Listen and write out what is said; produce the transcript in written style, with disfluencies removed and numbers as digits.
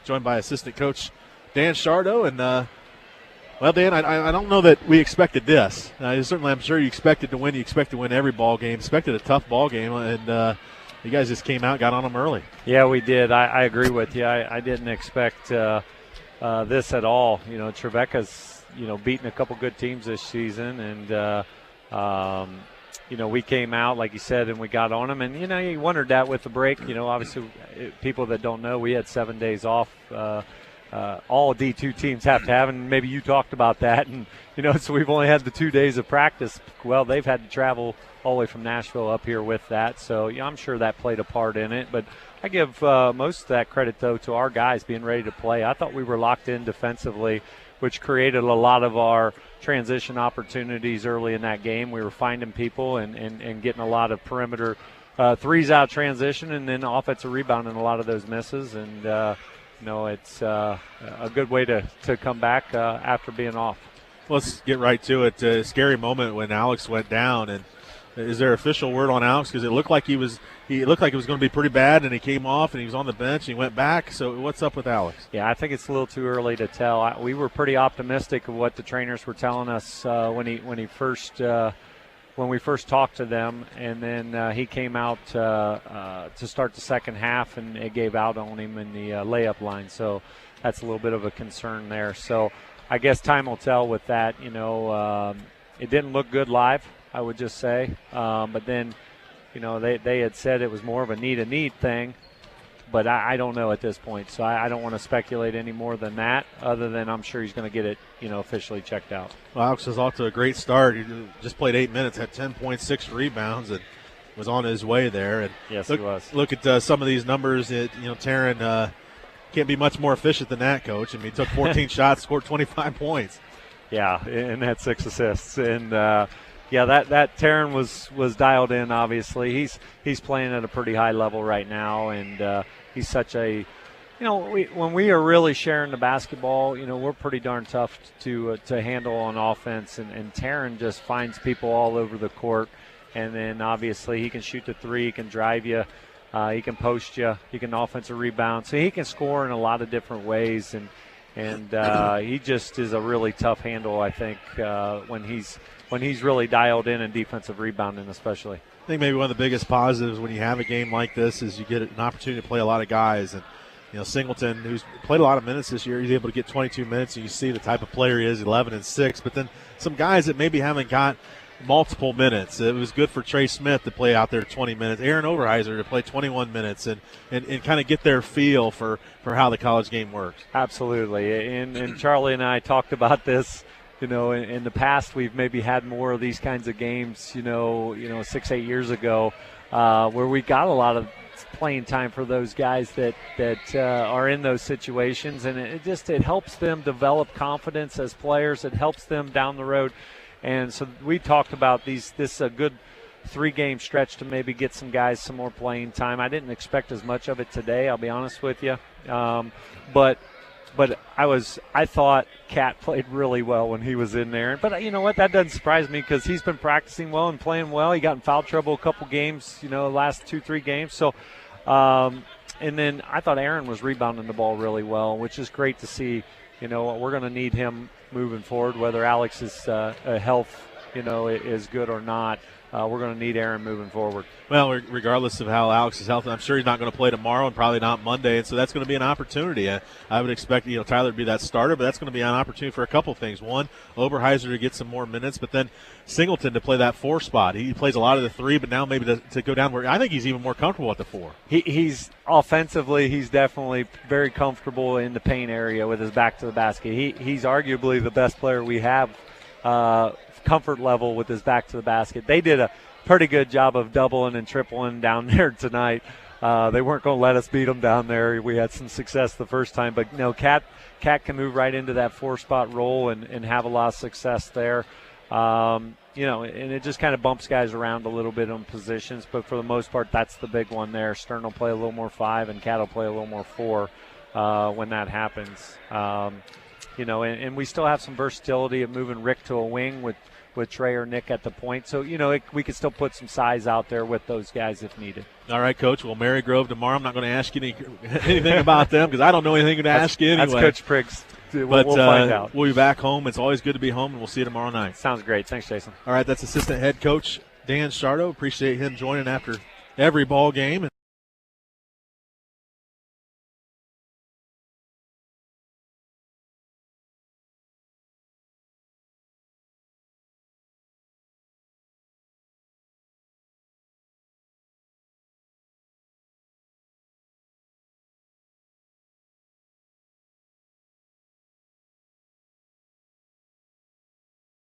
joined by assistant coach Dan Shardo. And, well, Dan, I don't know that we expected this. Certainly, I'm sure you expected to win. You expected to win every ball game. Expected a tough ball game, and you guys just came out, got on them early. Yeah, we did. I agree with you. I didn't expect this at all. Trevecca's beaten a couple good teams this season, and we came out, like you said, and we got on them. And, you wondered that with the break. Obviously, people that don't know, we had 7 days off. All D2 teams have to have, and maybe you talked about that. And, so we've only had the 2 days of practice. Well, they've had to travel all the way from Nashville up here with that. So, I'm sure that played a part in it. But I give most of that credit, though, to our guys being ready to play. I thought we were locked in defensively, which created a lot of our transition opportunities early in that game. We were finding people and getting a lot of perimeter threes out transition, and then offensive rebounding a lot of those misses. And, it's a good way to come back after being off. Let's get right to it. A scary moment when Alex went down. And is there official word on Alex? Because it looked like it was going to be pretty bad, and he came off and he was on the bench and he went back. So what's up with Alex? Yeah, I think it's a little too early to tell. We were pretty optimistic of what the trainers were telling us when we first talked to them, and then he came out to start the second half, and it gave out on him in the layup line. So that's a little bit of a concern there. So I guess time will tell with that. It didn't look good live, I would just say. But then, they had said it was more of a need thing. But I don't know at this point, so I don't want to speculate any more than that, other than I'm sure he's going to get it, officially checked out. Well, Alex is off to a great start. He just played 8 minutes, had 10.6 rebounds, and was on his way there. And yes, he was. Look at some of these numbers. Taryn can't be much more efficient than that, Coach. I mean, he took 14 shots, scored 25 points. Yeah, and had 6 assists. And, that Taryn was dialed in, obviously. He's playing at a pretty high level right now, and he's such a when we are really sharing the basketball, we're pretty darn tough to handle on offense, and Taryn just finds people all over the court. And then, obviously, he can shoot the three, he can drive you, he can post you, he can offensive rebound. So he can score in a lot of different ways, and he just is a really tough handle, I think, when he's really dialed in defensive rebounding especially. I think maybe one of the biggest positives when you have a game like this is you get an opportunity to play a lot of guys. And, Singleton, who's played a lot of minutes this year, he's able to get 22 minutes, and you see the type of player he is, 11 and 6. But then some guys that maybe haven't got multiple minutes. It was good for Trey Smith to play out there 20 minutes, Aaron Overheiser to play 21 minutes, and kind of get their feel for how the college game works. Absolutely. And Charlie and I talked about this. In the past, we've maybe had more of these kinds of games, 6-8 years ago, where we got a lot of playing time for those guys that are in those situations. And it helps them develop confidence as players. It helps them down the road. And so we talked about this is a good 3-game stretch to maybe get some guys some more playing time. I didn't expect as much of it today, I'll be honest with you. But I thought Cat played really well when he was in there. But you know what? That doesn't surprise me because he's been practicing well and playing well. He got in foul trouble a couple games, the last 2-3 games. So, and then I thought Aaron was rebounding the ball really well, which is great to see. We're going to need him moving forward, whether Alex's health, is good or not. We're going to need Aaron moving forward. Well, regardless of how Alex is healthy, I'm sure he's not going to play tomorrow and probably not Monday, and so that's going to be an opportunity. I would expect Tyler to be that starter, but that's going to be an opportunity for a couple things. One, Oberheiser to get some more minutes, but then Singleton to play that 4 spot. He plays a lot of the 3, but now maybe to go down where I think he's even more comfortable at the 4. He's offensively, he's definitely very comfortable in the paint area with his back to the basket. He's arguably the best player we have. Comfort level with his back to the basket. They did a pretty good job of doubling and tripling down there tonight. They weren't going to let us beat them down there. We had some success the first time, but Cat can move right into that 4-spot role and have a lot of success there. And it just kind of bumps guys around a little bit on positions, but for the most part, that's the big one there. Stern will play a little more 5, and Cat will play a little more 4 when that happens. And we still have some versatility of moving Rick to a wing with with Trey or Nick at the point. So, we could still put some size out there with those guys if needed. All right, Coach. Well, Mary Grove tomorrow. I'm not going to ask you anything about them because I don't know anything to ask you anyway. That's Coach Priggs. But we'll find out. We'll be back home. It's always good to be home, and we'll see you tomorrow night. Sounds great. Thanks, Jason. All right, that's assistant head coach Dan Shardo. Appreciate him joining after every ball game.